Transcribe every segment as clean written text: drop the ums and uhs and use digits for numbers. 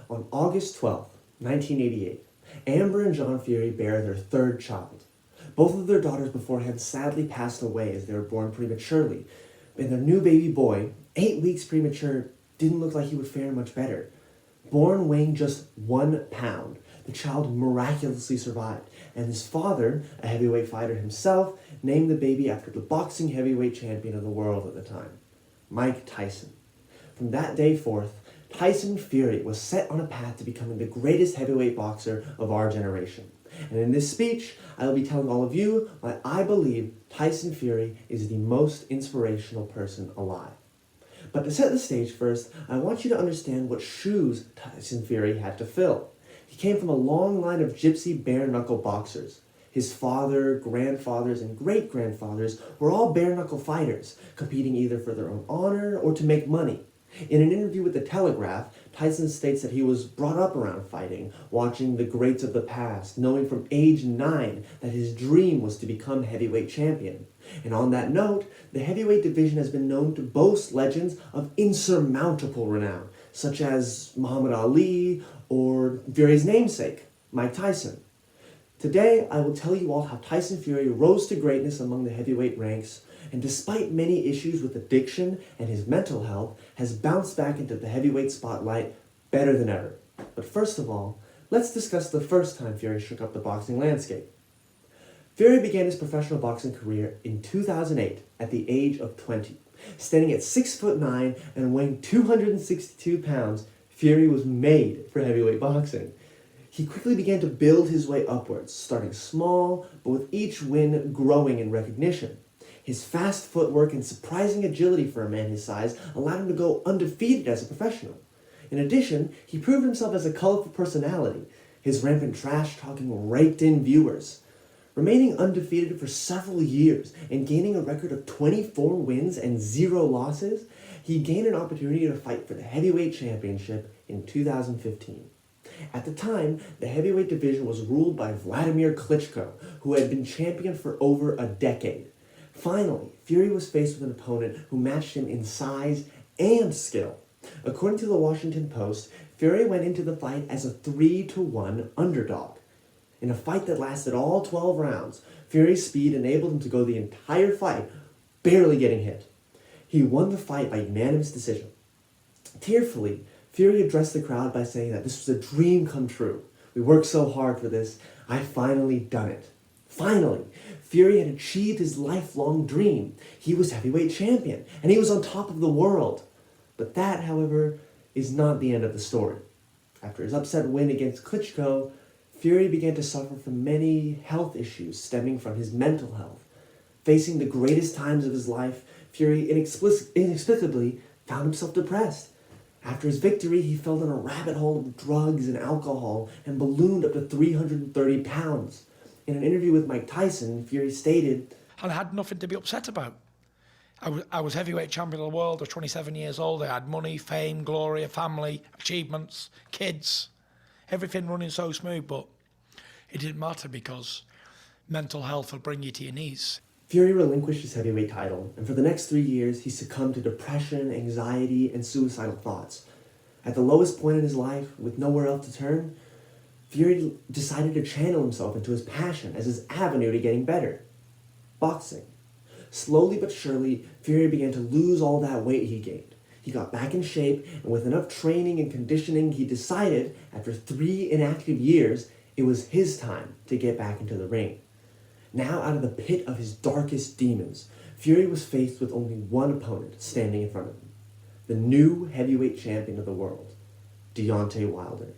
On August 12th, 1988, Amber and John Fury bear their third child. Both of their daughters beforehand sadly passed away as they were born prematurely, and their new baby boy, 8 weeks premature, didn't look like he would fare much better. Born weighing just 1 pound, the child miraculously survived, and his father, a heavyweight fighter himself, named the baby after the boxing heavyweight champion of the world at the time, Mike Tyson. From that day forth, Tyson Fury was set on a path to becoming the greatest heavyweight boxer of our generation. And in this speech, I will be telling all of you why I believe Tyson Fury is the most inspirational person alive. But to set the stage first, I want you to understand what shoes Tyson Fury had to fill. He came from a long line of gypsy bare-knuckle boxers. His father, grandfathers, and great-grandfathers were all bare-knuckle fighters, competing either for their own honor or to make money. In an interview with The Telegraph, Tyson states that he was brought up around fighting, watching the greats of the past, knowing from age 9 that his dream was to become heavyweight champion. And on that note, the heavyweight division has been known to boast legends of insurmountable renown, such as Muhammad Ali or Fury's namesake, Mike Tyson. Today, I will tell you all how Tyson Fury rose to greatness among the heavyweight ranks, and despite many issues with addiction and his mental health, has bounced back into the heavyweight spotlight better than ever. But first of all, let's discuss the first time Fury shook up the boxing landscape. Fury began his professional boxing career in 2008 at the age of 20. Standing at 6'9" and weighing 262 pounds, Fury was made for heavyweight boxing. He quickly began to build his way upwards, starting small, but with each win growing in recognition. His fast footwork and surprising agility for a man his size allowed him to go undefeated as a professional. In addition, he proved himself as a colorful personality. His rampant trash-talking raked in viewers. Remaining undefeated for several years and gaining a record of 24 wins and 0 losses, he gained an opportunity to fight for the heavyweight championship in 2015. At the time, the heavyweight division was ruled by Vladimir Klitschko, who had been champion for over a decade. Finally, Fury was faced with an opponent who matched him in size and skill. According to the Washington Post, Fury went into the fight as a 3-1 underdog. In a fight that lasted all 12 rounds, Fury's speed enabled him to go the entire fight, barely getting hit. He won the fight by unanimous decision. Tearfully, Fury addressed the crowd by saying that this was a dream come true. We worked so hard for this. I finally done it. Finally, Fury had achieved his lifelong dream. He was heavyweight champion, and he was on top of the world. But that, however, is not the end of the story. After his upset win against Klitschko, Fury began to suffer from many health issues stemming from his mental health. Facing the greatest times of his life, Fury inexplicably found himself depressed. After his victory, he fell down a rabbit hole of drugs and alcohol and ballooned up to 330 pounds. In an interview with Mike Tyson, Fury stated, "And I had nothing to be upset about. I was heavyweight champion of the world. I was 27 years old. I had money, fame, glory, a family, achievements, kids, everything running so smooth, but it didn't matter because mental health will bring you to your knees." Fury relinquished his heavyweight title, and for the next 3 years, he succumbed to depression, anxiety, and suicidal thoughts. At the lowest point in his life, with nowhere else to turn, Fury decided to channel himself into his passion as his avenue to getting better: boxing. Slowly but surely, Fury began to lose all that weight he gained. He got back in shape, and with enough training and conditioning, he decided, after 3 inactive years, it was his time to get back into the ring. Now, out of the pit of his darkest demons, Fury was faced with only one opponent standing in front of him: the new heavyweight champion of the world, Deontay Wilder.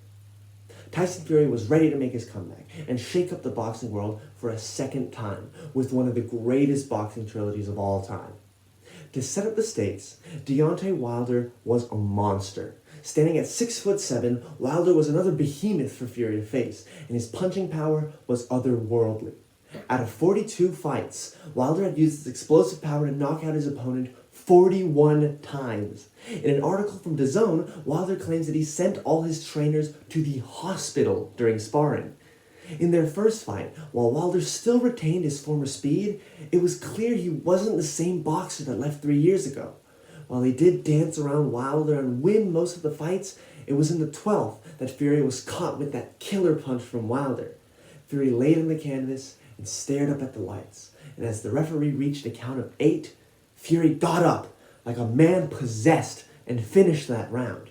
Tyson Fury was ready to make his comeback and shake up the boxing world for a second time with one of the greatest boxing trilogies of all time. To set up the stakes, Deontay Wilder was a monster. Standing at 6'7", Wilder was another behemoth for Fury to face, and his punching power was otherworldly. Out of 42 fights, Wilder had used his explosive power to knock out his opponent 41 times. In an article from DAZN, Wilder claims that he sent all his trainers to the hospital during sparring. In their first fight, while Wilder still retained his former speed, it was clear he wasn't the same boxer that left 3 years ago. While he did dance around Wilder and win most of the fights, It was in the 12th that Fury was caught with that killer punch from Wilder. Fury laid on the canvas and stared up at the lights, and as the referee reached a count of 8, Fury got up like a man possessed and finished that round.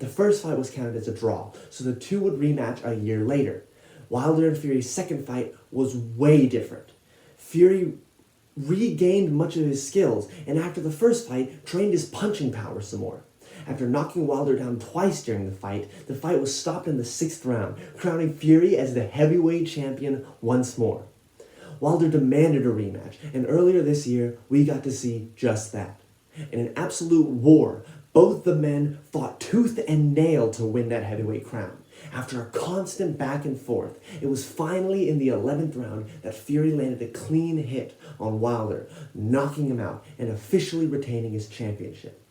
The first fight was counted as a draw, so the two would rematch a year later. Wilder and Fury's second fight was way different. Fury regained much of his skills, and after the first fight, trained his punching power some more. After knocking Wilder down twice during the fight was stopped in the 6th round, crowning Fury as the heavyweight champion once more. Wilder demanded a rematch, and earlier this year, we got to see just that. In an absolute war, both the men fought tooth and nail to win that heavyweight crown. After a constant back and forth, it was finally in the 11th round that Fury landed a clean hit on Wilder, knocking him out and officially retaining his championship.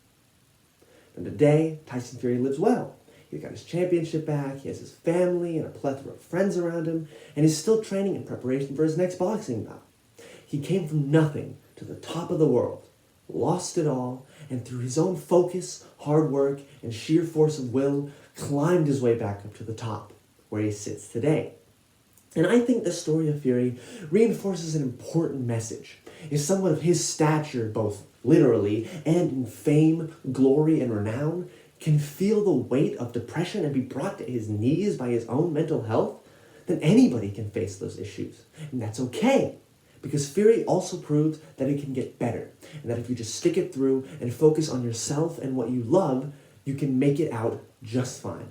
And today, Tyson Fury lives well. He got his championship back, he has his family and a plethora of friends around him, and is still training in preparation for his next boxing bout. He came from nothing to the top of the world, lost it all, and through his own focus, hard work, and sheer force of will, climbed his way back up to the top, where he sits today. And I think the story of Fury reinforces an important message. If someone of his stature, both literally and in fame, glory, and renown, can feel the weight of depression and be brought to his knees by his own mental health, then anybody can face those issues. And that's okay, because Fury also proves that it can get better, and that if you just stick it through and focus on yourself and what you love, you can make it out just fine.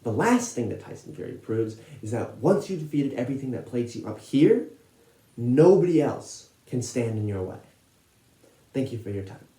The last thing that Tyson Fury proves is that once you've defeated everything that plagues you up here, nobody else can stand in your way. Thank you for your time.